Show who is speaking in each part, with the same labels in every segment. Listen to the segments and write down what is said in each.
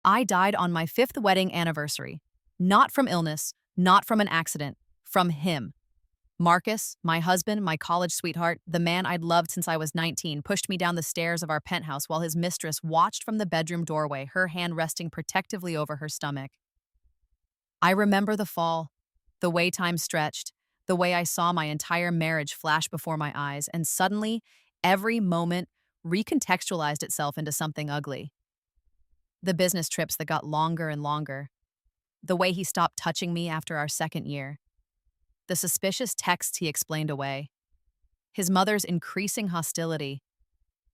Speaker 1: I died on my fifth wedding anniversary. Not from illness, not from an accident, from him. Marcus, my husband, my college sweetheart, the man I'd loved since I was 19, pushed me down the stairs of our penthouse while his mistress watched from the bedroom doorway, her hand resting protectively over her stomach. I remember the fall, the way time stretched, the way I saw my entire marriage flash before my eyes, and suddenly, every moment recontextualized itself into something ugly. The business trips that got longer and longer, the way he stopped touching me after our second year, the suspicious texts he explained away, his mother's increasing hostility,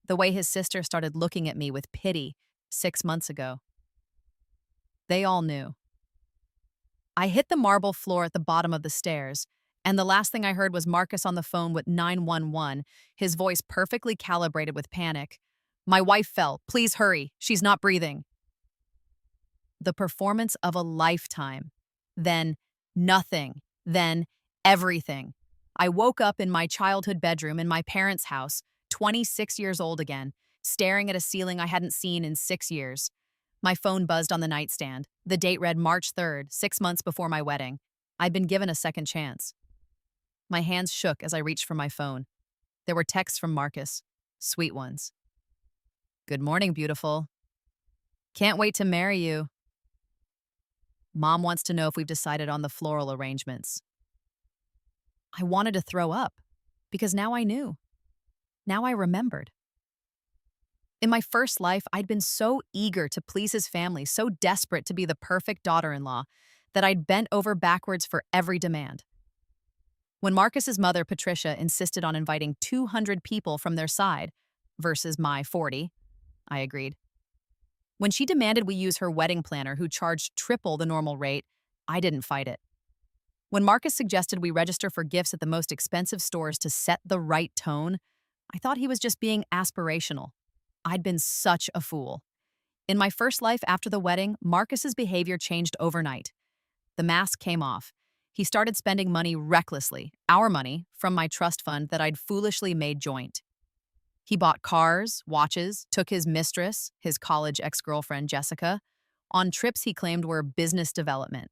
Speaker 1: the way his sister started looking at me with pity 6 months ago. They all knew. I hit the marble floor at the bottom of the stairs, and the last thing I heard was Marcus on the phone with 911, his voice perfectly calibrated with panic. "My wife fell. Please hurry. She's not breathing." The performance of a lifetime. Then nothing. Then everything. I woke up in my childhood bedroom in my parents' house, 26 years old again, staring at a ceiling I hadn't seen in 6 years. My phone buzzed on the nightstand. The date read March 3rd, 6 months before my wedding. I'd been given a second chance. My hands shook as I reached for my phone. There were texts from Marcus, sweet ones. "Good morning, beautiful. Can't wait to marry you. Mom wants to know if we've decided on the floral arrangements." I wanted to throw up, because now I knew. Now I remembered. In my first life, I'd been so eager to please his family, so desperate to be the perfect daughter-in-law, that I'd bent over backwards for every demand. When Marcus's mother, Patricia, insisted on inviting 200 people from their side, versus my 40, I agreed. When she demanded we use her wedding planner, who charged triple the normal rate, I didn't fight it. When Marcus suggested we register for gifts at the most expensive stores to set the right tone, I thought he was just being aspirational. I'd been such a fool. In my first life after the wedding, Marcus's behavior changed overnight. The mask came off. He started spending money recklessly, our money, from my trust fund that I'd foolishly made joint. He bought cars, watches, took his mistress, his college ex-girlfriend Jessica, on trips he claimed were business development.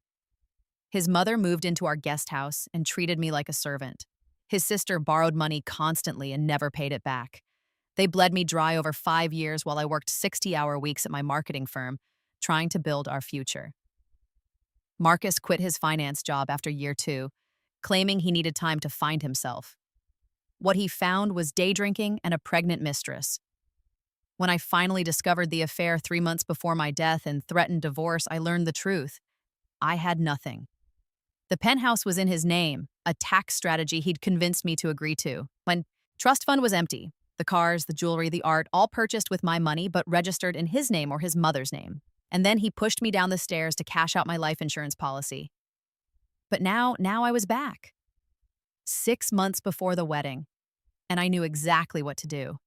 Speaker 1: His mother moved into our guest house and treated me like a servant. His sister borrowed money constantly and never paid it back. They bled me dry over 5 years while I worked 60-hour weeks at my marketing firm, trying to build our future. Marcus quit his finance job after year 2, claiming he needed time to find himself. What he found was day drinking and a pregnant mistress. When I finally discovered the affair 3 months before my death and threatened divorce, I learned the truth. I had nothing. The penthouse was in his name, a tax strategy he'd convinced me to agree to. When trust fund was empty, the cars, the jewelry, the art, all purchased with my money but registered in his name or his mother's name. And then he pushed me down the stairs to cash out my life insurance policy. But now I was back. 6 months before the wedding, and I knew exactly what to do.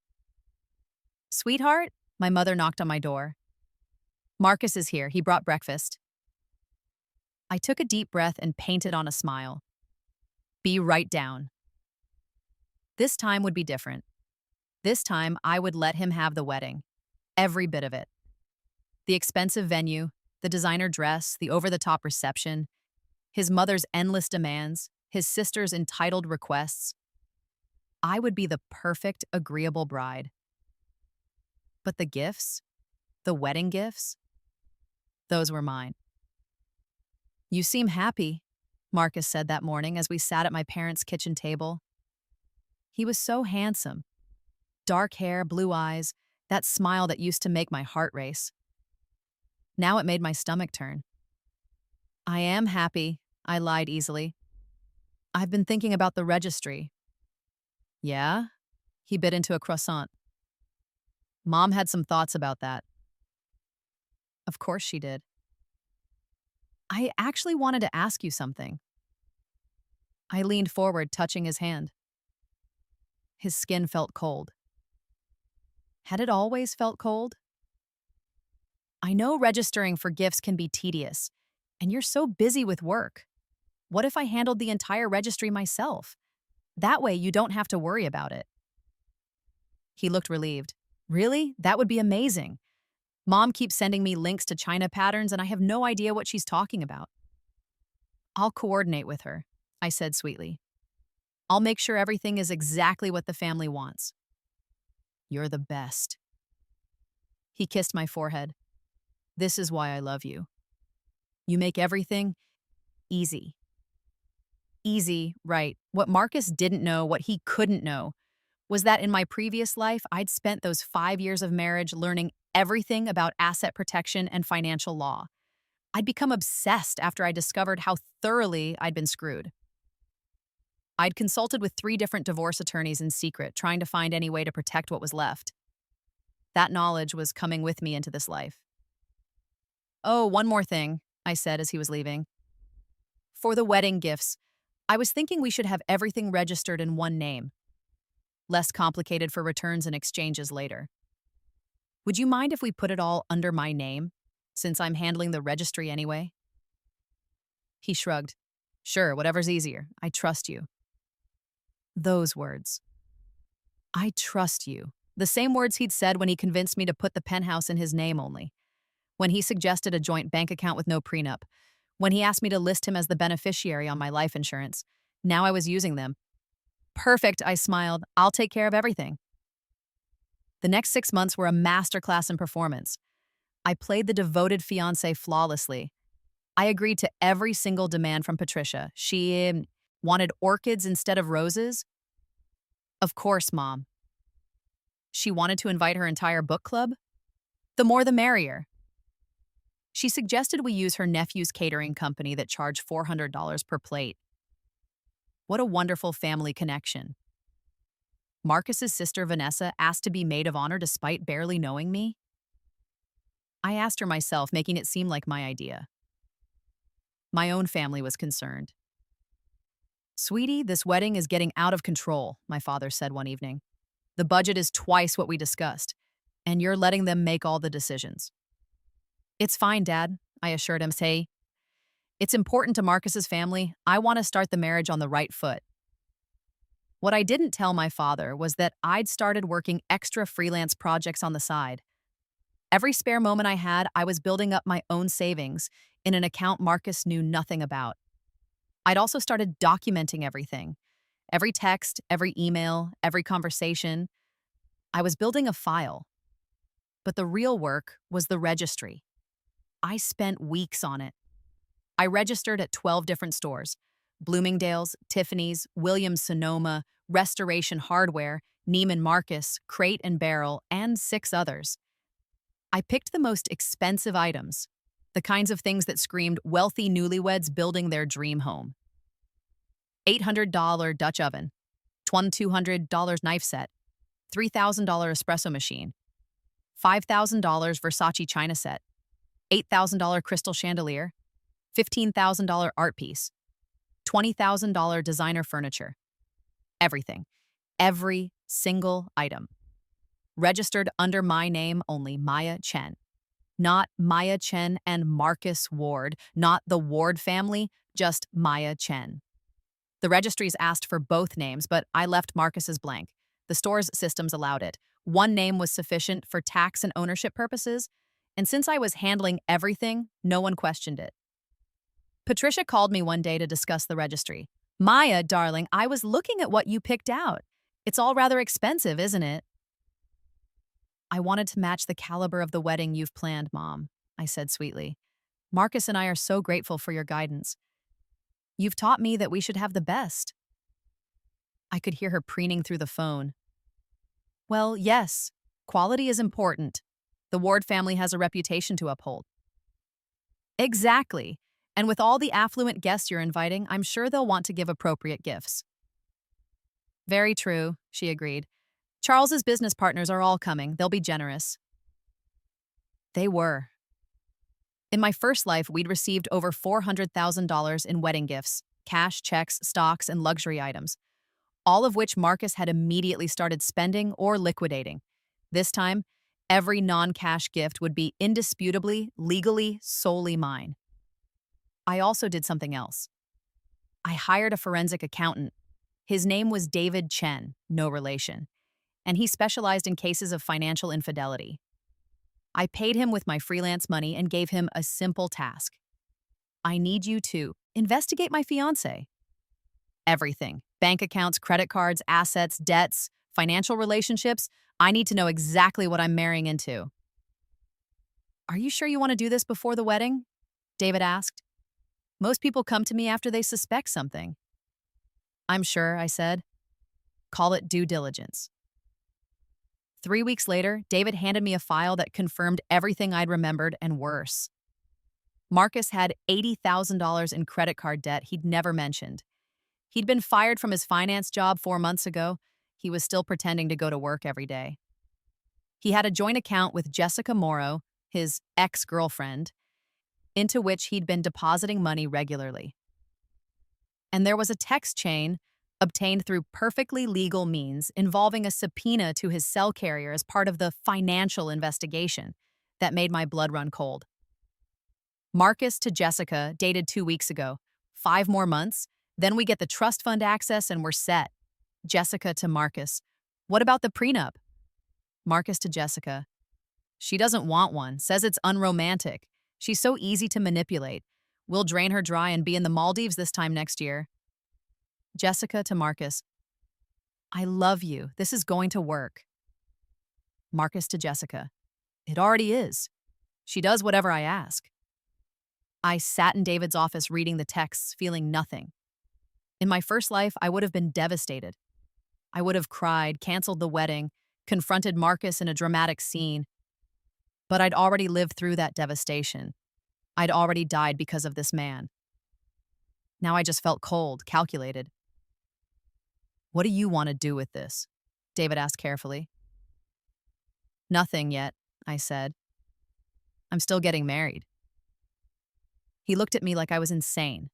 Speaker 1: "Sweetheart," my mother knocked on my door. "Marcus is here. He brought breakfast." I took a deep breath and painted on a smile. Be right down. This time would be different. This time, I would let him have the wedding. Every bit of it. The expensive venue, the designer dress, the over-the-top reception, his mother's endless demands, his sister's entitled requests. I would be the perfect, agreeable bride. But the gifts, the wedding gifts, those were mine. "You seem happy," Marcus said that morning as we sat at my parents' kitchen table. He was so handsome. Dark hair, blue eyes, that smile that used to make my heart race. Now it made my stomach turn. "I am happy," I lied easily. "I've been thinking about the registry." "Yeah?" He bit into a croissant. "Mom had some thoughts about that." Of course she did. "I actually wanted to ask you something." I leaned forward, touching his hand. His skin felt cold. Had it always felt cold? "I know registering for gifts can be tedious, and you're so busy with work. What if I handled the entire registry myself? That way you don't have to worry about it." He looked relieved. "Really? That would be amazing. Mom keeps sending me links to China patterns, and I have no idea what she's talking about. I'll coordinate with her, I said sweetly. I'll make sure everything is exactly what the family wants. You're the best. He kissed my forehead. This is why I love you. You make everything easy. Easy, right. What Marcus didn't know, what he couldn't know, was that in my previous life, I'd spent those 5 years of marriage learning everything about asset protection and financial law. I'd become obsessed after I discovered how thoroughly I'd been screwed. I'd consulted with 3 different divorce attorneys in secret, trying to find any way to protect what was left. That knowledge was coming with me into this life. Oh, one more thing, I said as he was leaving. For the wedding gifts, I was thinking we should have everything registered in one name. Less complicated for returns and exchanges later. Would you mind if we put it all under my name, since I'm handling the registry anyway? He shrugged. Sure, whatever's easier. I trust you. Those words. I trust you. The same words he'd said when he convinced me to put the penthouse in his name only. When he suggested a joint bank account with no prenup. When he asked me to list him as the beneficiary on my life insurance. Now I was using them. Perfect, I smiled. I'll take care of everything. The next 6 months were a masterclass in performance. I played the devoted fiancé flawlessly. I agreed to every single demand from Patricia. She wanted orchids instead of roses. Of course, Mom. She wanted to invite her entire book club. The more the merrier. She suggested we use her nephew's catering company that charged $400 per plate. What a wonderful family connection. Marcus's sister Vanessa asked to be maid of honor despite barely knowing me. I asked her myself, making it seem like my idea. My own family was concerned. Sweetie, this wedding is getting out of control, my father said one evening. The budget is twice what we discussed, and you're letting them make all the decisions. It's fine, Dad, I assured him. Say, it's important to Marcus's family. I want to start the marriage on the right foot. What I didn't tell my father was that I'd started working extra freelance projects on the side. Every spare moment I had, I was building up my own savings in an account Marcus knew nothing about. I'd also started documenting everything. Every text, every email, every conversation. I was building a file. But the real work was the registry. I spent weeks on it. I registered at 12 different stores. Bloomingdale's, Tiffany's, Williams-Sonoma, Restoration Hardware, Neiman Marcus, Crate and Barrel, and 6 others. I picked the most expensive items, the kinds of things that screamed wealthy newlyweds building their dream home. $800 Dutch oven, $2,200 knife set, $3,000 espresso machine, $5,000 Versace china set, $8,000 crystal chandelier, $15,000 art piece, $20,000 designer furniture. Everything. Every single item. Registered under my name only, Maya Chen. Not Maya Chen and Marcus Ward, not the Ward family, just Maya Chen. The registries asked for both names, but I left Marcus's blank. The store's systems allowed it. One name was sufficient for tax and ownership purposes, and since I was handling everything, no one questioned it. Patricia called me one day to discuss the registry. Maya, darling, I was looking at what you picked out. It's all rather expensive, isn't it? I wanted to match the caliber of the wedding you've planned, Mom, I said sweetly. Marcus and I are so grateful for your guidance. You've taught me that we should have the best. I could hear her preening through the phone. Well, yes, quality is important. The Ward family has a reputation to uphold. Exactly. And with all the affluent guests you're inviting, I'm sure they'll want to give appropriate gifts. Very true, she agreed. Charles's business partners are all coming. They'll be generous. They were. In my first life, we'd received over $400,000 in wedding gifts, cash, checks, stocks, and luxury items, all of which Marcus had immediately started spending or liquidating. This time, every non-cash gift would be indisputably, legally, solely mine. I also did something else. I hired a forensic accountant. His name was David Chen, no relation, and he specialized in cases of financial infidelity. I paid him with my freelance money and gave him a simple task. I need you to investigate my fiance. Everything: bank accounts, credit cards, assets, debts, financial relationships. I need to know exactly what I'm marrying into. Are you sure you want to do this before the wedding? David asked. Most people come to me after they suspect something. I'm sure, I said. Call it due diligence. 3 weeks later, David handed me a file that confirmed everything I'd remembered and worse. Marcus had $80,000 in credit card debt he'd never mentioned. He'd been fired from his finance job 4 months ago. He was still pretending to go to work every day. He had a joint account with Jessica Morrow, his ex-girlfriend, into which he'd been depositing money regularly. And there was a text chain obtained through perfectly legal means involving a subpoena to his cell carrier as part of the financial investigation that made my blood run cold. Marcus to Jessica, dated 2 weeks ago. 5 more months, then we get the trust fund access and we're set. Jessica to Marcus. What about the prenup? Marcus to Jessica. She doesn't want one, says it's unromantic. She's so easy to manipulate. We'll drain her dry and be in the Maldives this time next year. Jessica to Marcus. I love you. This is going to work. Marcus to Jessica. It already is. She does whatever I ask. I sat in David's office reading the texts, feeling nothing. In my first life, I would have been devastated. I would have cried, canceled the wedding, confronted Marcus in a dramatic scene. But I'd already lived through that devastation. I'd already died because of this man. Now I just felt cold, calculated. What do you want to do with this? David asked carefully. Nothing yet, I said. I'm still getting married. He looked at me like I was insane.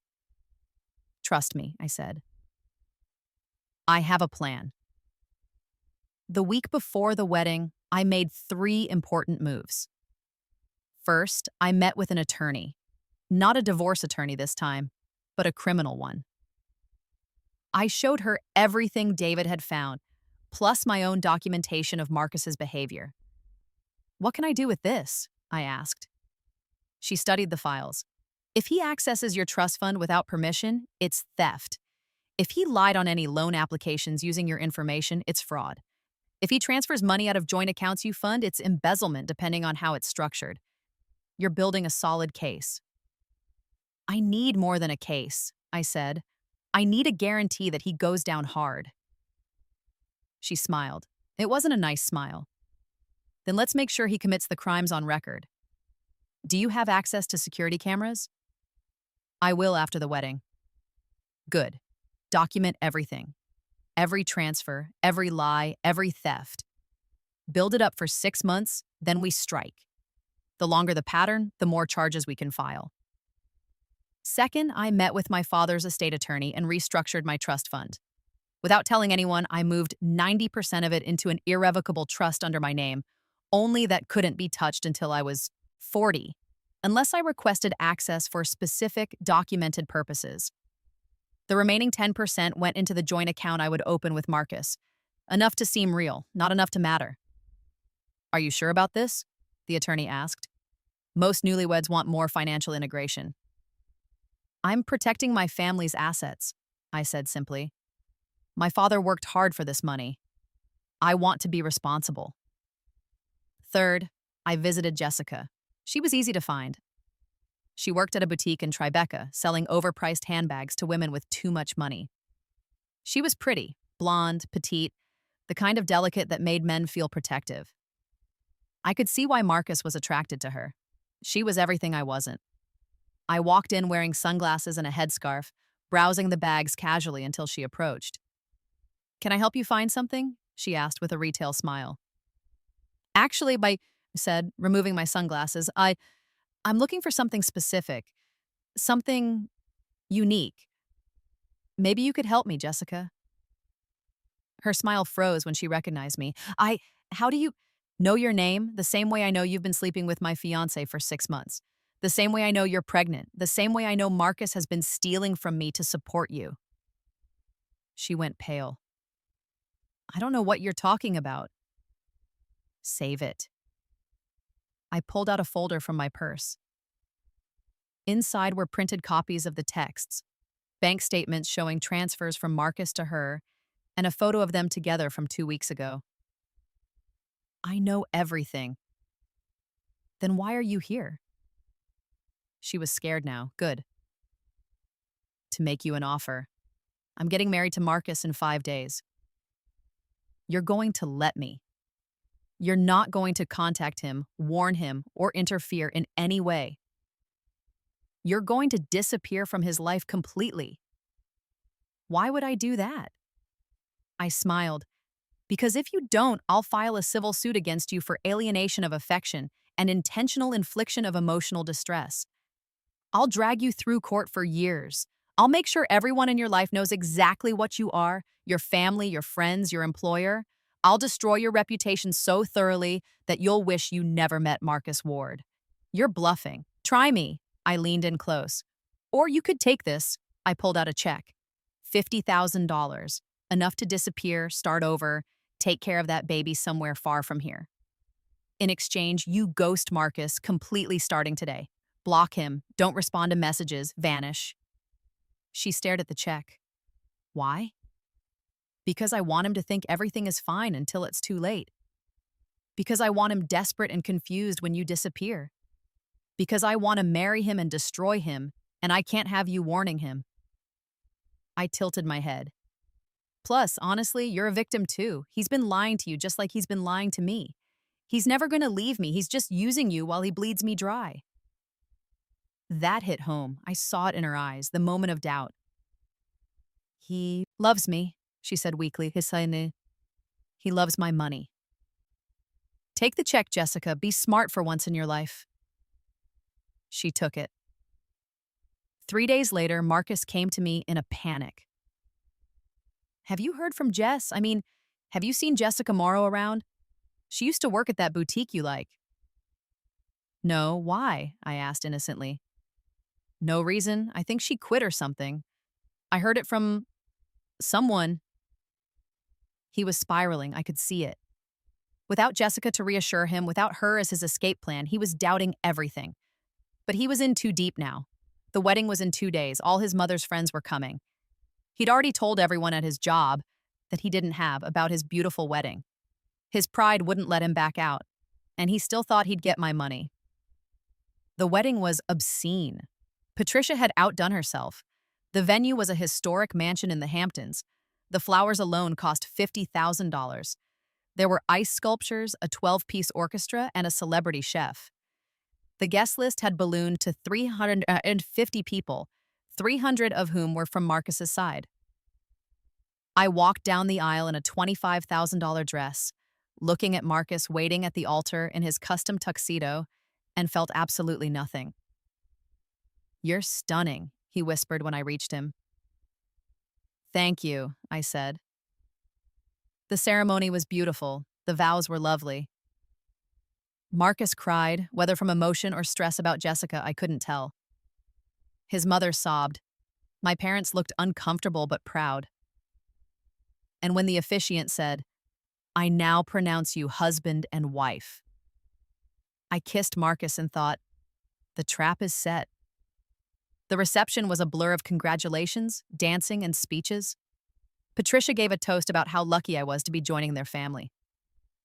Speaker 1: Trust me, I said. I have a plan. The week before the wedding, I made 3 important moves. First, I met with an attorney. Not a divorce attorney this time, but a criminal one. I showed her everything David had found, plus my own documentation of Marcus's behavior. What can I do with this? I asked. She studied the files. If he accesses your trust fund without permission, it's theft. If he lied on any loan applications using your information, it's fraud. If he transfers money out of joint accounts you fund, it's embezzlement depending on how it's structured. You're building a solid case. I need more than a case, I said. I need a guarantee that he goes down hard. She smiled. It wasn't a nice smile. Then let's make sure he commits the crimes on record. Do you have access to security cameras? I will after the wedding. Good. Document everything. Every transfer, every lie, every theft. Build it up for 6 months, then we strike. The longer the pattern, the more charges we can file. Second, I met with my father's estate attorney and restructured my trust fund. Without telling anyone, I moved 90% of it into an irrevocable trust under my name, only that couldn't be touched until I was 40, unless I requested access for specific documented purposes. The remaining 10% went into the joint account I would open with Marcus. Enough to seem real, not enough to matter. Are you sure about this? The attorney asked. Most newlyweds want more financial integration. I'm protecting my family's assets, I said simply. My father worked hard for this money. I want to be responsible. Third, I visited Jessica. She was easy to find. She worked at a boutique in Tribeca, selling overpriced handbags to women with too much money. She was pretty, blonde, petite, the kind of delicate that made men feel protective. I could see why Marcus was attracted to her. She was everything I wasn't. I walked in wearing sunglasses and a headscarf, browsing the bags casually until she approached. Can I help you find something? She asked with a retail smile. Actually, I said, removing my sunglasses, I'm looking for something specific, something unique. Maybe you could help me, Jessica. Her smile froze when she recognized me. How do you know your name? The same way I know you've been sleeping with my fiance for 6 months. The same way I know you're pregnant. The same way I know Marcus has been stealing from me to support you. She went pale. I don't know what you're talking about. Save it. I pulled out a folder from my purse. Inside were printed copies of the texts, bank statements showing transfers from Marcus to her, and a photo of them together from 2 weeks ago. I know everything. Then why are you here? She was scared now. Good. To make you an offer. I'm getting married to Marcus in 5 days. You're going to let me. You're not going to contact him, warn him, or interfere in any way. You're going to disappear from his life completely. Why would I do that? I smiled. Because if you don't, I'll file a civil suit against you for alienation of affection and intentional infliction of emotional distress. I'll drag you through court for years. I'll make sure everyone in your life knows exactly what you are, your family, your friends, your employer. I'll destroy your reputation so thoroughly that you'll wish you never met Marcus Ward. You're bluffing. Try me. I leaned in close. Or you could take this. I pulled out a check. $50,000. Enough to disappear, start over, take care of that baby somewhere far from here. In exchange, you ghost Marcus completely starting today. Block him, don't respond to messages, vanish. She stared at the check. Why? Because I want him to think everything is fine until it's too late. Because I want him desperate and confused when you disappear. Because I want to marry him and destroy him, and I can't have you warning him. I tilted my head. Plus, honestly, you're a victim too. He's been lying to you just like he's been lying to me. He's never going to leave me. He's just using you while he bleeds me dry. That hit home. I saw it in her eyes, the moment of doubt. He loves me, she said weakly. He loves my money. Take the check, Jessica. Be smart for once in your life. She took it. 3 days later, Marcus came to me in a panic. Have you heard from Jess? Have you seen Jessica Morrow around? She used to work at that boutique you like. No, why? I asked innocently. No reason. I think she quit or something. I heard it from someone. He was spiraling. I could see it. Without Jessica to reassure him, without her as his escape plan, he was doubting everything. But he was in too deep now. The wedding was in 2 days. All his mother's friends were coming. He'd already told everyone at his job that he didn't have about his beautiful wedding. His pride wouldn't let him back out, and he still thought he'd get my money. The wedding was obscene. Patricia had outdone herself. The venue was a historic mansion in the Hamptons. The flowers alone cost $50,000. There were ice sculptures, a 12-piece orchestra, and a celebrity chef. The guest list had ballooned to 350 people, 300 of whom were from Marcus's side. I walked down the aisle in a $25,000 dress, looking at Marcus waiting at the altar in his custom tuxedo, and felt absolutely nothing. You're stunning, he whispered when I reached him. Thank you, I said. The ceremony was beautiful. The vows were lovely. Marcus cried, whether from emotion or stress about Jessica, I couldn't tell. His mother sobbed. My parents looked uncomfortable but proud. And when the officiant said, I now pronounce you husband and wife, I kissed Marcus and thought, the trap is set. The reception was a blur of congratulations, dancing, and speeches. Patricia gave a toast about how lucky I was to be joining their family.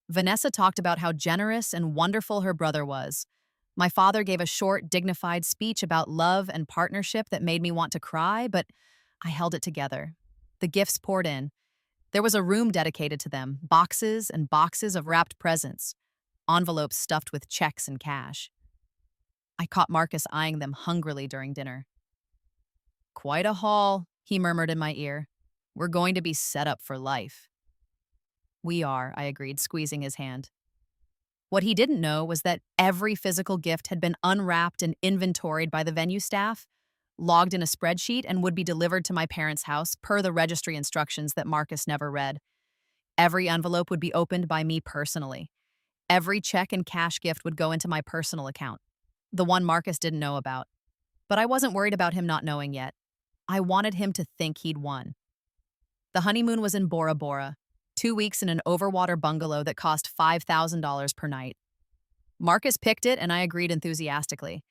Speaker 1: Vanessa talked about how generous and wonderful her brother was. My father gave a short, dignified speech about love and partnership that made me want to cry, but I held it together. The gifts poured in. There was a room dedicated to them, boxes and boxes of wrapped presents, envelopes stuffed with checks and cash. I caught Marcus eyeing them hungrily during dinner. Quite a haul, he murmured in my ear. We're going to be set up for life. We are, I agreed, squeezing his hand. What he didn't know was that every physical gift had been unwrapped and inventoried by the venue staff, logged in a spreadsheet, and would be delivered to my parents' house per the registry instructions that Marcus never read. Every envelope would be opened by me personally. Every check and cash gift would go into my personal account, the one Marcus didn't know about. But I wasn't worried about him not knowing yet. I wanted him to think he'd won. The honeymoon was in Bora Bora, 2 weeks in an overwater bungalow that cost $5,000 per night. Marcus picked it, and I agreed enthusiastically.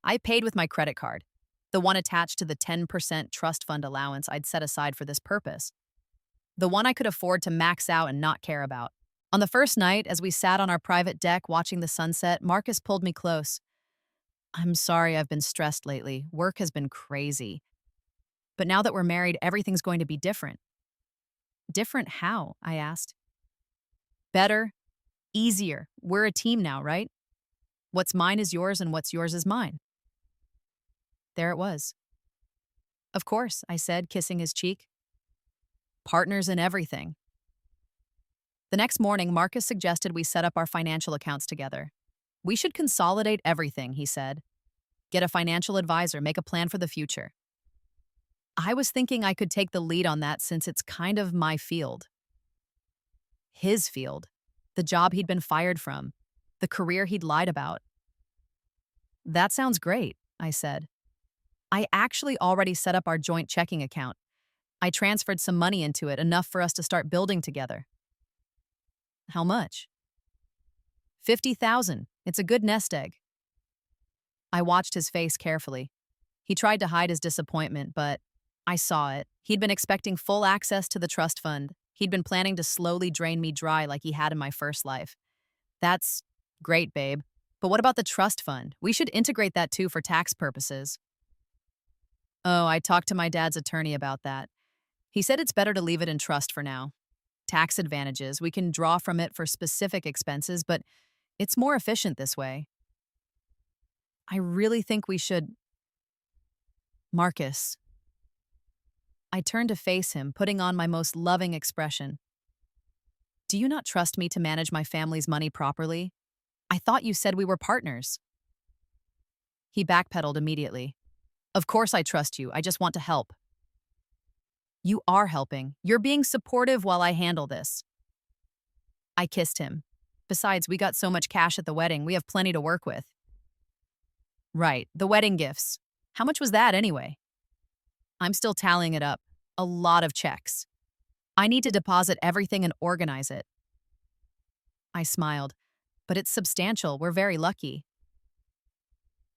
Speaker 1: I paid with my credit card, the one attached to the 10% trust fund allowance I'd set aside for this purpose, the one I could afford to max out and not care about. On the first night, as we sat on our private deck watching the sunset, Marcus pulled me close. I'm sorry I've been stressed lately. Work has been crazy. But now that we're married, everything's going to be different. Different how? I asked. Better, easier. We're a team now, right? What's mine is yours and what's yours is mine. There it was. Of course, I said, kissing his cheek. Partners in everything. The next morning, Marcus suggested we set up our financial accounts together. We should consolidate everything, he said. Get a financial advisor, make a plan for the future. I was thinking I could take the lead on that since it's kind of my field. His field. The job he'd been fired from. The career he'd lied about. That sounds great, I said. I actually already set up our joint checking account. I transferred some money into it, enough for us to start building together. How much? 50,000. It's a good nest egg. I watched his face carefully. He tried to hide his disappointment, but I saw it. He'd been expecting full access to the trust fund. He'd been planning to slowly drain me dry like he had in my first life. That's great, babe. But what about the trust fund? We should integrate that too for tax purposes. Oh, I talked to my dad's attorney about that. He said it's better to leave it in trust for now. Tax advantages, we can draw from it for specific expenses, but it's more efficient this way. I really think we should. Marcus. I turned to face him, putting on my most loving expression. Do you not trust me to manage my family's money properly? I thought you said we were partners. He backpedaled immediately. Of course I trust you, I just want to help. You are helping. You're being supportive while I handle this. I kissed him. Besides, we got so much cash at the wedding, we have plenty to work with. Right, the wedding gifts. How much was that anyway? I'm still tallying it up. A lot of checks. I need to deposit everything and organize it. I smiled. But it's substantial. We're very lucky.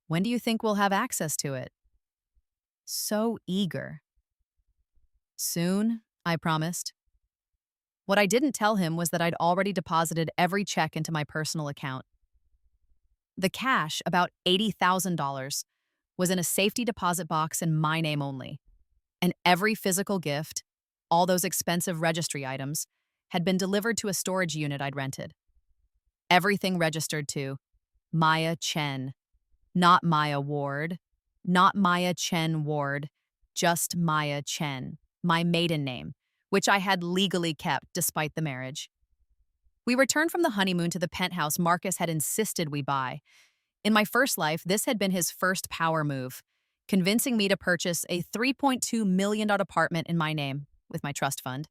Speaker 1: When do you think we'll have access to it? So eager. Soon, I promised. What I didn't tell him was that I'd already deposited every check into my personal account. The cash, about $80,000, was in a safety deposit box in my name only. And every physical gift, all those expensive registry items, had been delivered to a storage unit I'd rented. Everything registered to Maya Chen. Not Maya Ward. Not Maya Chen Ward. Just Maya Chen, my maiden name, which I had legally kept despite the marriage. We returned from the honeymoon to the penthouse Marcus had insisted we buy. In my first life, this had been his first power move, convincing me to purchase a $3.2 million apartment in my name with my trust fund,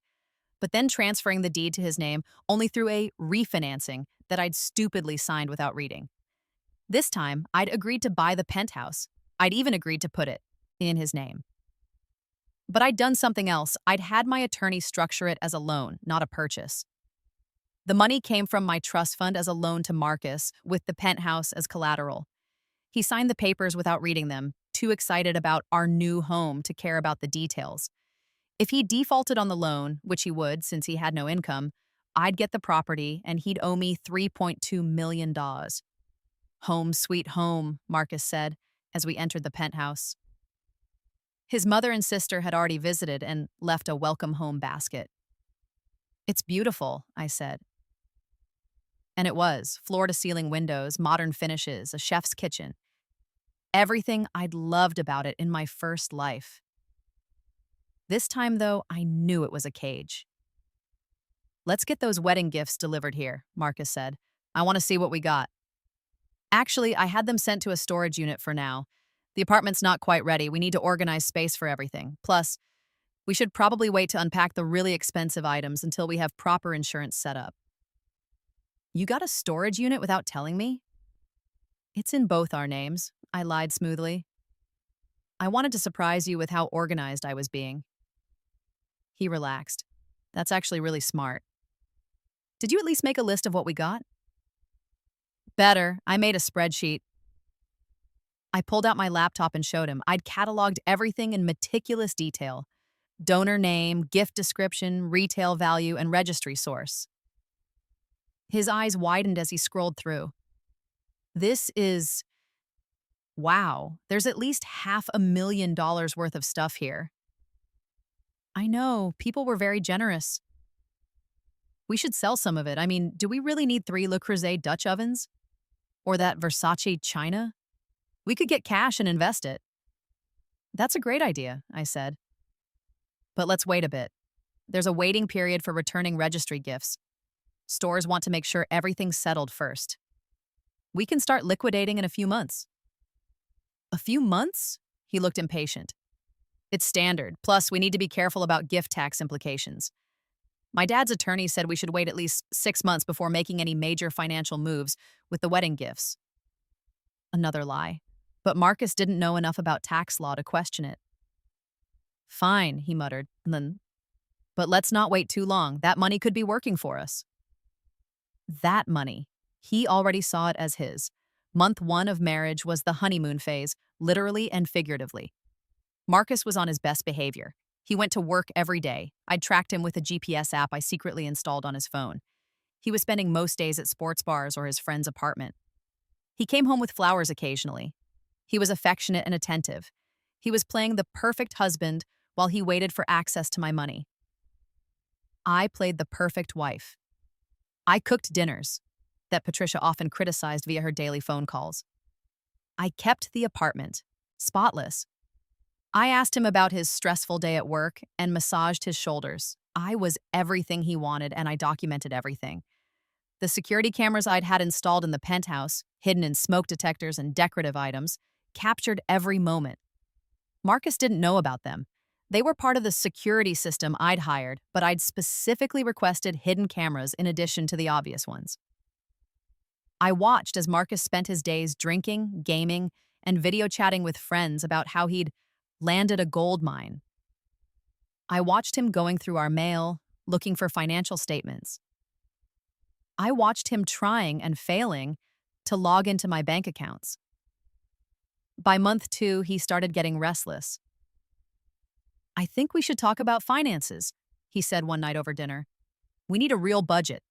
Speaker 1: but then transferring the deed to his name only through a refinancing that I'd stupidly signed without reading. This time, I'd agreed to buy the penthouse. I'd even agreed to put it in his name. But I'd done something else. I'd had my attorney structure it as a loan, not a purchase. The money came from my trust fund as a loan to Marcus, with the penthouse as collateral. He signed the papers without reading them, too excited about our new home to care about the details. If he defaulted on the loan, which he would since he had no income, I'd get the property and he'd owe me $3.2 million. Home sweet home, Marcus said, as we entered the penthouse. His mother and sister had already visited and left a welcome home basket. It's beautiful, I said. And it was, floor-to-ceiling windows, modern finishes, a chef's kitchen. Everything I'd loved about it in my first life. This time, though, I knew it was a cage. Let's get those wedding gifts delivered here, Marcus said. I want to see what we got. Actually, I had them sent to a storage unit for now. The apartment's not quite ready. We need to organize space for everything. Plus, we should probably wait to unpack the really expensive items until we have proper insurance set up. You got a storage unit without telling me? It's in both our names, I lied smoothly. I wanted to surprise you with how organized I was being. He relaxed. That's actually really smart. Did you at least make a list of what we got? Better, I made a spreadsheet. I pulled out my laptop and showed him. I'd cataloged everything in meticulous detail: donor name, gift description, retail value, and registry source. His eyes widened as he scrolled through. This is wow, there's at least $500,000 worth of stuff here. I know, people were very generous. We should sell some of it. I mean, do we really need 3 Le Creuset Dutch ovens? Or that Versace china? We could get cash and invest it. That's a great idea, I said. But let's wait a bit. There's a waiting period for returning registry gifts. Stores want to make sure everything's settled first. We can start liquidating in a few months. A few months? He looked impatient. It's standard. Plus, we need to be careful about gift tax implications. My dad's attorney said we should wait at least 6 months before making any major financial moves with the wedding gifts. Another lie. But Marcus didn't know enough about tax law to question it. Fine, he muttered, and then, but let's not wait too long. That money could be working for us. That money. He already saw it as his. Month 1 of marriage was the honeymoon phase, literally and figuratively. Marcus was on his best behavior. He went to work every day. I'd tracked him with a GPS app I secretly installed on his phone. He was spending most days at sports bars or his friend's apartment. He came home with flowers occasionally. He was affectionate and attentive. He was playing the perfect husband while he waited for access to my money. I played the perfect wife. I cooked dinners that Patricia often criticized via her daily phone calls. I kept the apartment spotless. I asked him about his stressful day at work and massaged his shoulders. I was everything he wanted, and I documented everything. The security cameras I'd had installed in the penthouse, hidden in smoke detectors and decorative items, captured every moment. Marcus didn't know about them. They were part of the security system I'd hired, but I'd specifically requested hidden cameras in addition to the obvious ones. I watched as Marcus spent his days drinking, gaming, and video chatting with friends about how he'd landed a gold mine. I watched him going through our mail, looking for financial statements. I watched him trying and failing to log into my bank accounts. By month 2, he started getting restless. I think we should talk about finances, he said one night over dinner. We need a real budget,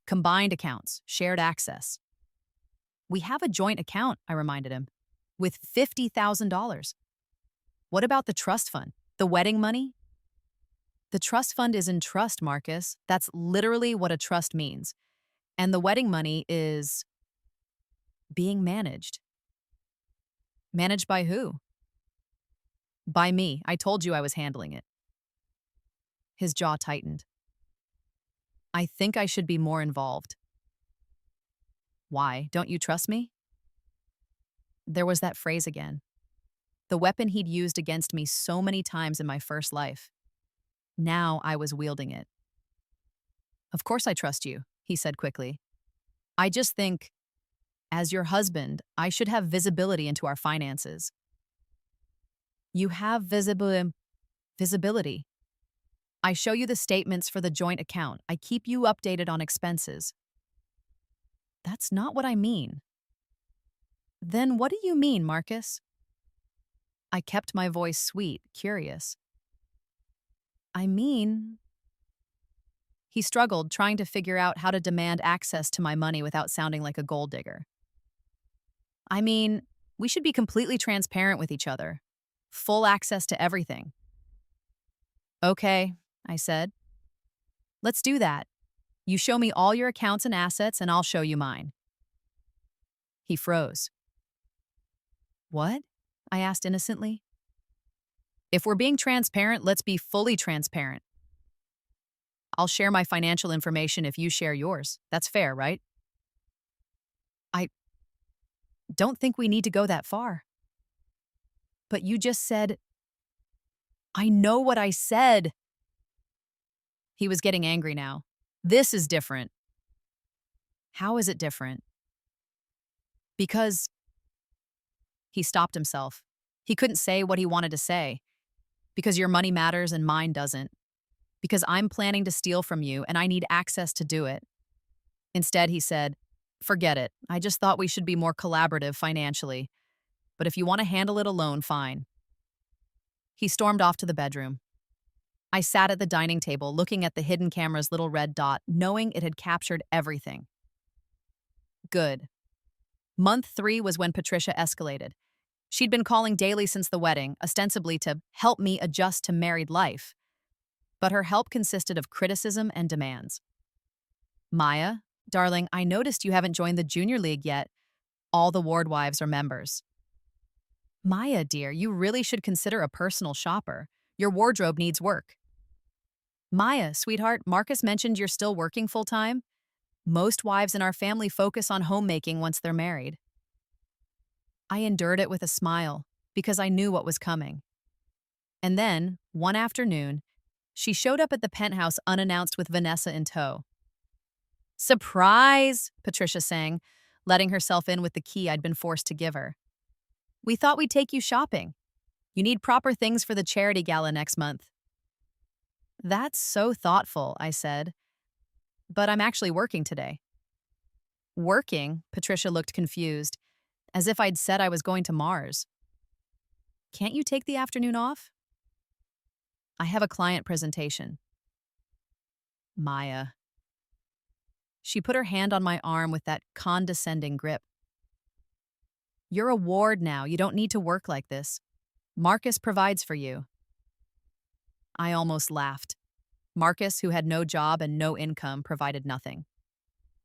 Speaker 1: combined accounts, shared access. We have a joint account, I reminded him, with $50,000. What about the trust fund, the wedding money? The trust fund is in trust, Marcus. That's literally what a trust means. And the wedding money is being managed. Managed by who? By me. I told you I was handling it. His jaw tightened. I think I should be more involved. Why? Don't you trust me? There was that phrase again. The weapon he'd used against me so many times in my first life. Now I was wielding it. Of course I trust you, he said quickly. I just think, as your husband, I should have visibility into our finances. You have visibility. I show you the statements for the joint account. I keep you updated on expenses. That's not what I mean. Then what do you mean, Marcus? I kept my voice sweet, curious. I mean... He struggled, trying to figure out how to demand access to my money without sounding like a gold digger. I mean, we should be completely transparent with each other. Full access to everything. Okay, I said. Let's do that. You show me all your accounts and assets, and I'll show you mine. He froze. What? I asked innocently. If we're being transparent, let's be fully transparent. I'll share my financial information if you share yours. That's fair, right? I don't think we need to go that far. But you just said... I know what I said. He was getting angry now. This is different. How is it different? Because... He stopped himself. He couldn't say what he wanted to say. Because your money matters and mine doesn't. Because I'm planning to steal from you and I need access to do it. Instead, he said, Forget it. I just thought we should be more collaborative financially. But if you want to handle it alone, fine. He stormed off to the bedroom. I sat at the dining table looking at the hidden camera's little red dot, knowing it had captured everything. Good. Month 3 was when Patricia escalated. She'd been calling daily since the wedding, ostensibly to help me adjust to married life. But her help consisted of criticism and demands. Maya, darling, I noticed you haven't joined the junior league yet. All the ward wives are members. Maya, dear, you really should consider a personal shopper. Your wardrobe needs work. Maya, sweetheart, Marcus mentioned you're still working full-time. Most wives in our family focus on homemaking once they're married. I endured it with a smile because I knew what was coming. And then, one afternoon, she showed up at the penthouse unannounced with Vanessa in tow. Surprise, Patricia sang, letting herself in with the key I'd been forced to give her. We thought we'd take you shopping. You need proper things for the charity gala next month. That's so thoughtful, I said. But I'm actually working today. Working? Patricia looked confused, as if I'd said I was going to Mars. Can't you take the afternoon off? I have a client presentation. Maya. She put her hand on my arm with that condescending grip. You're a ward now. You don't need to work like this. Marcus provides for you. I almost laughed. Marcus, who had no job and no income, provided nothing.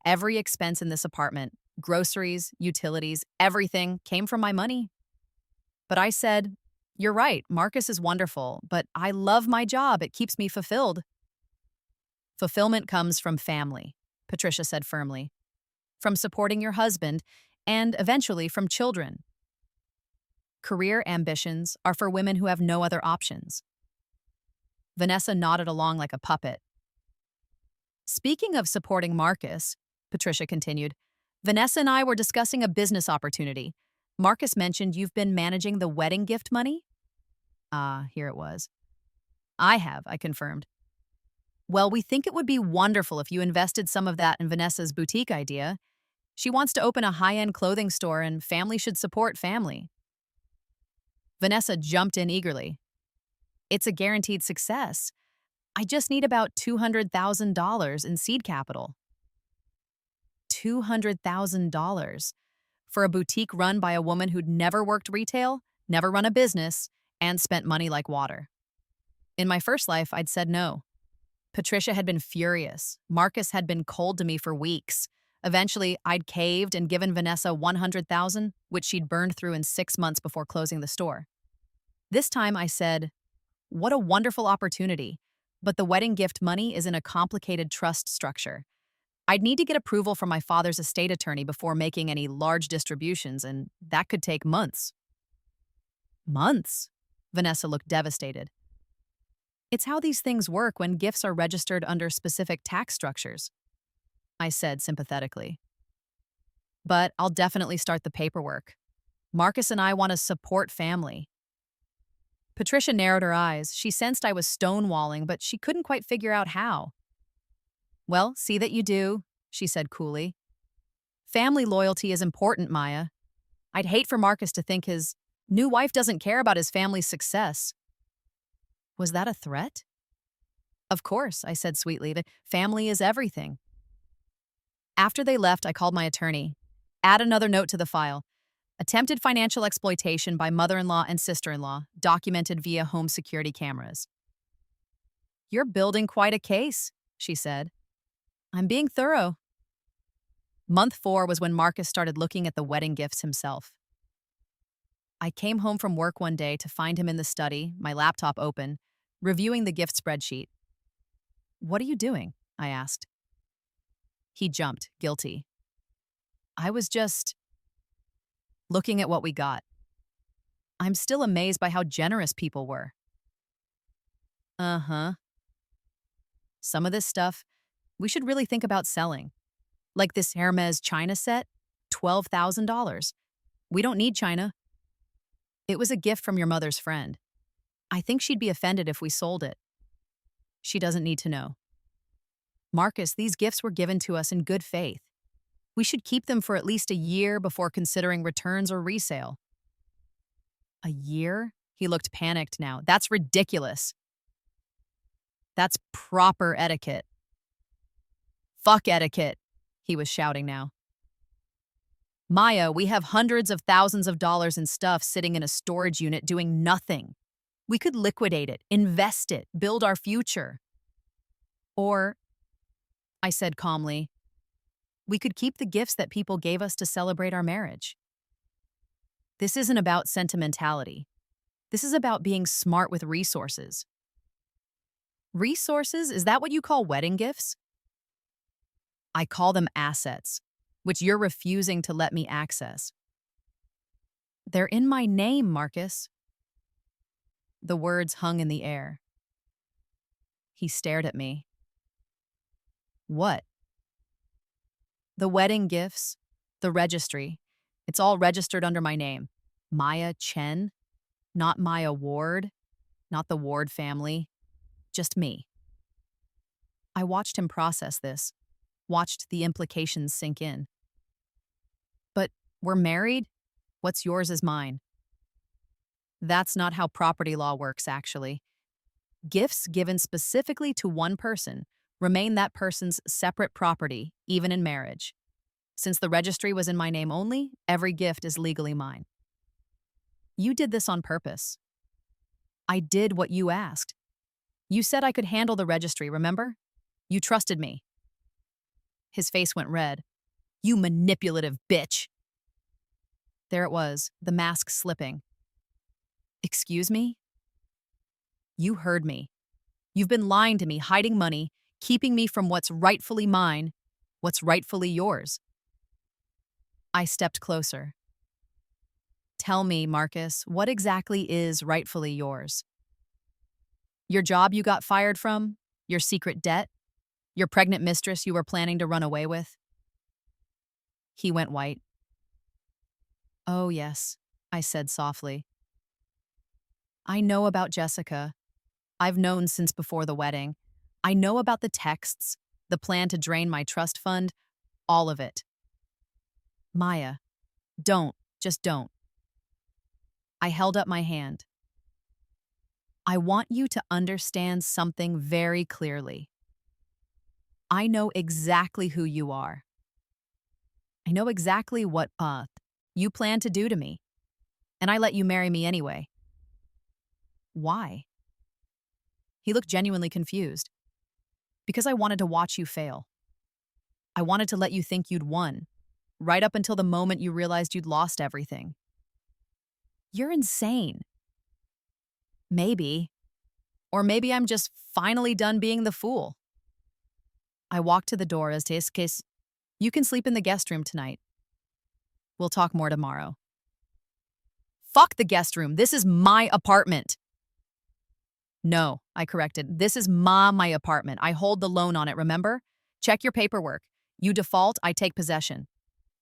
Speaker 1: Every expense in this apartment, groceries, utilities, everything came from my money. But I said, you're right, Marcus is wonderful, but I love my job. It keeps me fulfilled. Fulfillment comes from family, Patricia said firmly. From supporting your husband, and eventually from children. Career ambitions are for women who have no other options. Vanessa nodded along like a puppet. Speaking of supporting Marcus, Patricia continued, Vanessa and I were discussing a business opportunity. Marcus mentioned you've been managing the wedding gift money? Here it was. I have, I confirmed. Well, we think it would be wonderful if you invested some of that in Vanessa's boutique idea. She wants to open a high-end clothing store and family should support family. Vanessa jumped in eagerly. It's a guaranteed success. I just need about $200,000 in seed capital. $200,000 for a boutique run by a woman who'd never worked retail, never run a business, and spent money like water. In my first life, I'd said no. Patricia had been furious. Marcus had been cold to me for weeks. Eventually, I'd caved and given Vanessa $100,000, which she'd burned through in 6 months before closing the store. This time I said, what a wonderful opportunity, but the wedding gift money is in a complicated trust structure. I'd need to get approval from my father's estate attorney before making any large distributions, and that could take months. Months? Vanessa looked devastated. It's how these things work when gifts are registered under specific tax structures, I said sympathetically. But I'll definitely start the paperwork. Marcus and I want to support family. Patricia narrowed her eyes. She sensed I was stonewalling, but she couldn't quite figure out how. Well, see that you do, she said coolly. Family loyalty is important, Maya. I'd hate for Marcus to think his new wife doesn't care about his family's success. Was that a threat? Of course, I said sweetly. The family is everything. After they left, I called my attorney. Add another note to the file. Attempted financial exploitation by mother-in-law and sister-in-law, documented via home security cameras. You're building quite a case, she said. I'm being thorough. Month 4 was when Marcus started looking at the wedding gifts himself. I came home from work one day to find him in the study, my laptop open, reviewing the gift spreadsheet. What are you doing? I asked. He jumped, guilty. I was just looking at what we got. I'm still amazed by how generous people were. Uh-huh. Some of this stuff, we should really think about selling. Like this Hermes china set, $12,000. We don't need china. It was a gift from your mother's friend. I think she'd be offended if we sold it. She doesn't need to know. Marcus, these gifts were given to us in good faith. We should keep them for at least a year before considering returns or resale. A year? He looked panicked now. That's ridiculous. That's proper etiquette. Fuck etiquette, he was shouting now. Maya, we have hundreds of thousands of dollars in stuff sitting in a storage unit doing nothing. We could liquidate it, invest it, build our future. Or, I said calmly, we could keep the gifts that people gave us to celebrate our marriage. This isn't about sentimentality. This is about being smart with resources. Resources? Is that what you call wedding gifts? I call them assets, which you're refusing to let me access. They're in my name, Marcus. The words hung in the air. He stared at me. What? The wedding gifts, the registry, it's all registered under my name. Maya Chen, not Maya Ward, not the Ward family, just me. I watched him process this, watched the implications sink in. But we're married? What's yours is mine. That's not how property law works, actually. Gifts given specifically to one person remain that person's separate property, even in marriage. Since the registry was in my name only, every gift is legally mine. You did this on purpose. I did what you asked. You said I could handle the registry, remember? You trusted me. His face went red. You manipulative bitch. There it was, the mask slipping. Excuse me? You heard me. You've been lying to me, hiding money, keeping me from what's rightfully mine, what's rightfully yours. I stepped closer. Tell me, Marcus, what exactly is rightfully yours? Your job you got fired from? Your secret debt? Your pregnant mistress you were planning to run away with? He went white. Oh, yes, I said softly. I know about Jessica. I've known since before the wedding. I know about the texts, the plan to drain my trust fund, all of it. Maya, just don't. I held up my hand. I want you to understand something very clearly. I know exactly who you are. I know exactly what you plan to do to me, and I let you marry me anyway. Why? He looked genuinely confused. Because I wanted to watch you fail. I wanted to let you think you'd won, right up until the moment you realized you'd lost everything. You're insane. Maybe. Or maybe I'm just finally done being the fool. I walked to the door as to his case. You can sleep in the guest room tonight. We'll talk more tomorrow. Fuck the guest room. This is my apartment. No, I corrected. This is my apartment. I hold the loan on it, remember? Check your paperwork. You default, I take possession.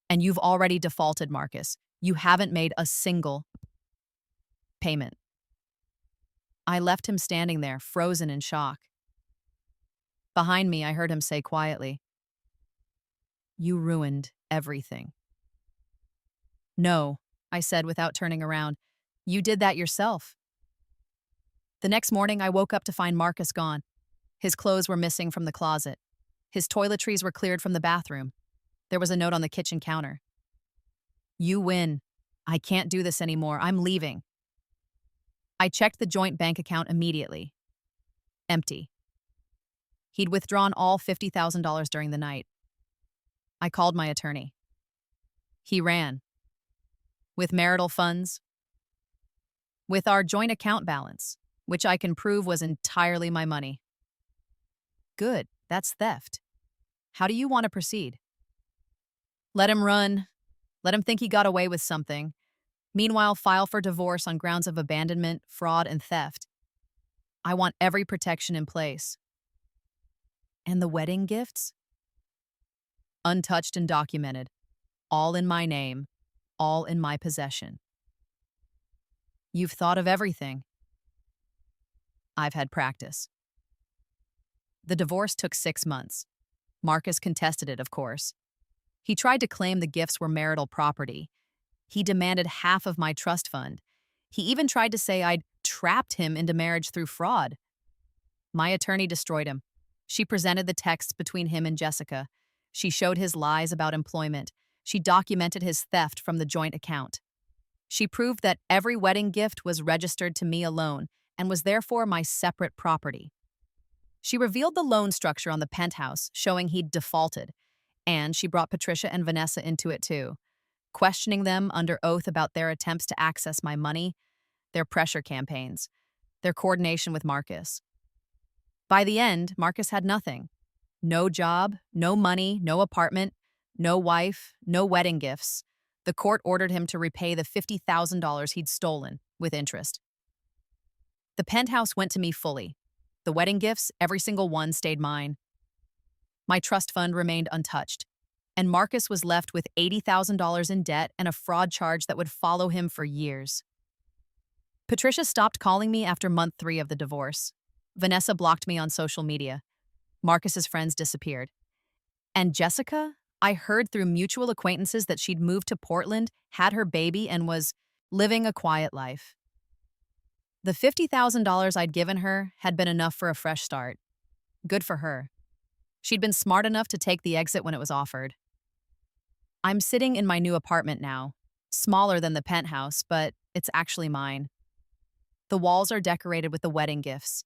Speaker 1: And you've already defaulted, Marcus. You haven't made a single payment. I left him standing there, frozen in shock. Behind me, I heard him say quietly, You ruined everything. No, I said without turning around. You did that yourself. The next morning, I woke up to find Marcus gone. His clothes were missing from the closet. His toiletries were cleared from the bathroom. There was a note on the kitchen counter. You win. I can't do this anymore. I'm leaving. I checked the joint bank account immediately. Empty. He'd withdrawn all $50,000 during the night. I called my attorney. He ran. With marital funds. With our joint account balance, which I can prove was entirely my money. Good, that's theft. How do you want to proceed? Let him run. Let him think he got away with something. Meanwhile, file for divorce on grounds of abandonment, fraud, and theft. I want every protection in place. And the wedding gifts? Untouched and documented. All in my name. All in my possession. You've thought of everything. I've had practice. The divorce took 6 months. Marcus contested it, of course. He tried to claim the gifts were marital property. He demanded half of my trust fund. He even tried to say I'd trapped him into marriage through fraud. My attorney destroyed him. She presented the texts between him and Jessica. She showed his lies about employment. She documented his theft from the joint account. She proved that every wedding gift was registered to me alone and was therefore my separate property. She revealed the loan structure on the penthouse, showing he'd defaulted, and she brought Patricia and Vanessa into it too, questioning them under oath about their attempts to access my money, their pressure campaigns, their coordination with Marcus. By the end, Marcus had nothing. No job, no money, no apartment, no wife, no wedding gifts. The court ordered him to repay the $50,000 he'd stolen, with interest. The penthouse went to me fully. The wedding gifts, every single one, stayed mine. My trust fund remained untouched, and Marcus was left with $80,000 in debt and a fraud charge that would follow him for years. Patricia stopped calling me after month 3 of the divorce. Vanessa blocked me on social media. Marcus's friends disappeared. And Jessica? I heard through mutual acquaintances that she'd moved to Portland, had her baby, and was living a quiet life. The $50,000 I'd given her had been enough for a fresh start. Good for her. She'd been smart enough to take the exit when it was offered. I'm sitting in my new apartment now, smaller than the penthouse, but it's actually mine. The walls are decorated with the wedding gifts,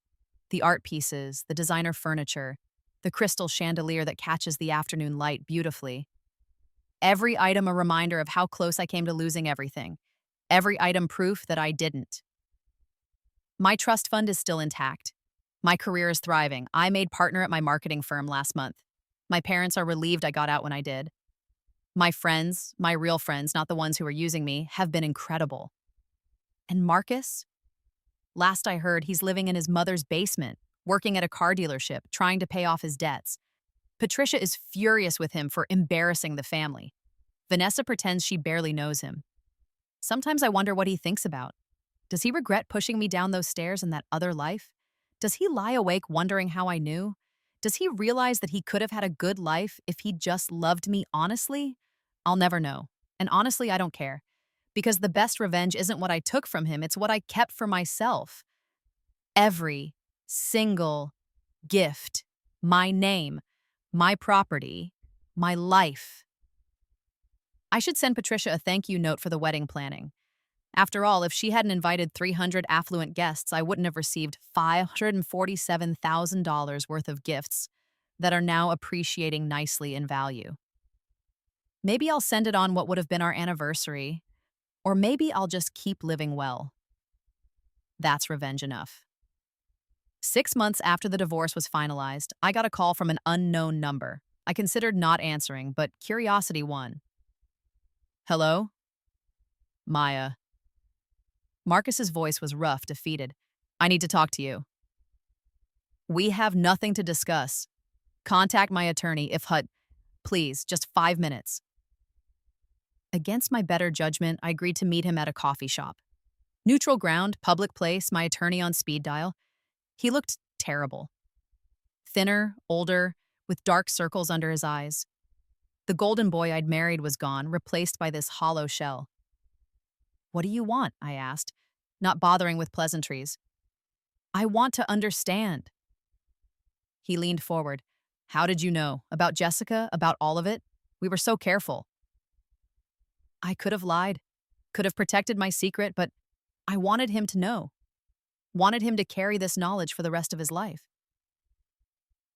Speaker 1: the art pieces, the designer furniture, the crystal chandelier that catches the afternoon light beautifully. Every item a reminder of how close I came to losing everything. Every item proof that I didn't. My trust fund is still intact. My career is thriving. I made partner at my marketing firm last month. My parents are relieved I got out when I did. My friends, my real friends, not the ones who are using me, have been incredible. And Marcus? Last I heard, he's living in his mother's basement, working at a car dealership, trying to pay off his debts. Patricia is furious with him for embarrassing the family. Vanessa pretends she barely knows him. Sometimes I wonder what he thinks about. Does he regret pushing me down those stairs in that other life? Does he lie awake wondering how I knew? Does he realize that he could have had a good life if he just loved me honestly? I'll never know. And honestly, I don't care. Because the best revenge isn't what I took from him, it's what I kept for myself. Every single gift, my name, my property, my life. I should send Patricia a thank you note for the wedding planning. After all, if she hadn't invited 300 affluent guests, I wouldn't have received $547,000 worth of gifts that are now appreciating nicely in value. Maybe I'll send it on what would have been our anniversary, or maybe I'll just keep living well. That's revenge enough. 6 months after the divorce was finalized, I got a call from an unknown number. I considered not answering, but curiosity won. Hello? Maya. Marcus's voice was rough, defeated. I need to talk to you. We have nothing to discuss. Contact my attorney if please, just 5 minutes. Against my better judgment, I agreed to meet him at a coffee shop. Neutral ground, public place, my attorney on speed dial. He looked terrible. Thinner, older, with dark circles under his eyes. The golden boy I'd married was gone, replaced by this hollow shell. What do you want? I asked, not bothering with pleasantries. I want to understand. He leaned forward. How did you know? About Jessica? About all of it? We were so careful. I could have lied, could have protected my secret, but I wanted him to know. Wanted him to carry this knowledge for the rest of his life.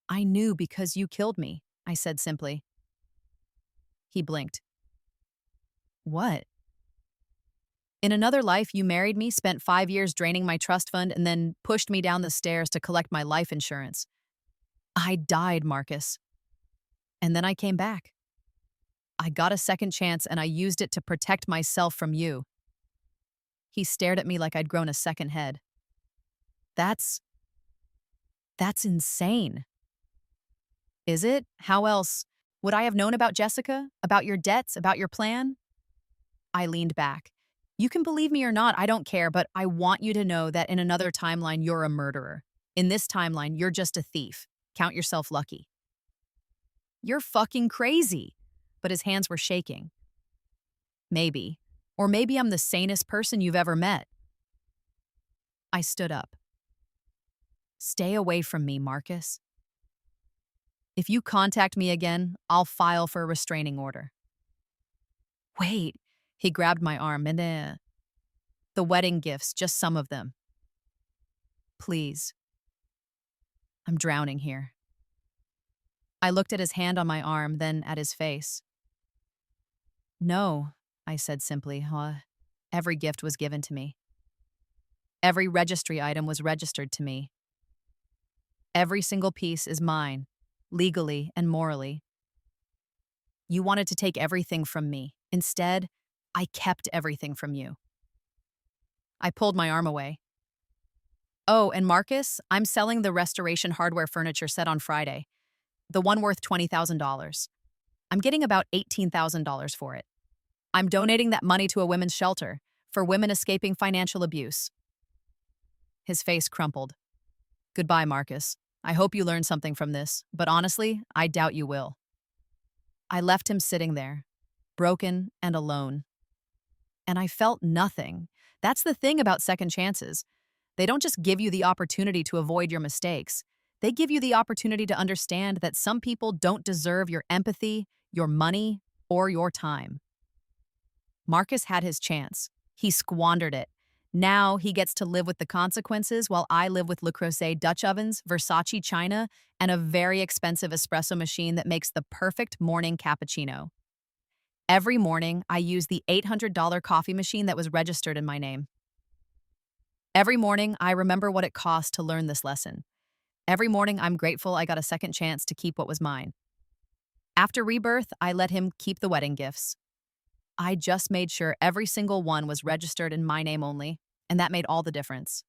Speaker 1: I knew because you killed me, I said simply. He blinked. What? In another life, you married me, spent 5 years draining my trust fund, and then pushed me down the stairs to collect my life insurance. I died, Marcus. And then I came back. I got a second chance, and I used it to protect myself from you. He stared at me like I'd grown a second head. That's insane. Is it? How else? Would I have known about Jessica? About your debts? About your plan? I leaned back. You can believe me or not, I don't care, but I want you to know that in another timeline, you're a murderer. In this timeline, you're just a thief. Count yourself lucky. You're fucking crazy. but his hands were shaking. Maybe. Or maybe I'm the sanest person you've ever met. I stood up. Stay away from me, Marcus. If you contact me again, I'll file for a restraining order. Wait, he grabbed my arm and the wedding gifts, just some of them. Please. I'm drowning here. I looked at his hand on my arm, then at his face. No, I said simply. Every gift was given to me. Every registry item was registered to me. Every single piece is mine, legally and morally. You wanted to take everything from me. Instead, I kept everything from you. I pulled my arm away. Oh, and Marcus, I'm selling the restoration hardware furniture set on Friday, the one worth $20,000. I'm getting about $18,000 for it. I'm donating that money to a women's shelter for women escaping financial abuse. His face crumpled. Goodbye, Marcus. I hope you learned something from this, but honestly, I doubt you will. I left him sitting there, broken and alone. And I felt nothing. That's the thing about second chances. They don't just give you the opportunity to avoid your mistakes. They give you the opportunity to understand that some people don't deserve your empathy, your money, or your time. Marcus had his chance. He squandered it. Now he gets to live with the consequences while I live with Le Creuset Dutch ovens, Versace china, and a very expensive espresso machine that makes the perfect morning cappuccino. Every morning, I use the $800 coffee machine that was registered in my name. Every morning, I remember what it cost to learn this lesson. Every morning, I'm grateful I got a second chance to keep what was mine. After Rebirth, I let him keep the wedding gifts. I just made sure every single one was registered in my name only, and that made all the difference.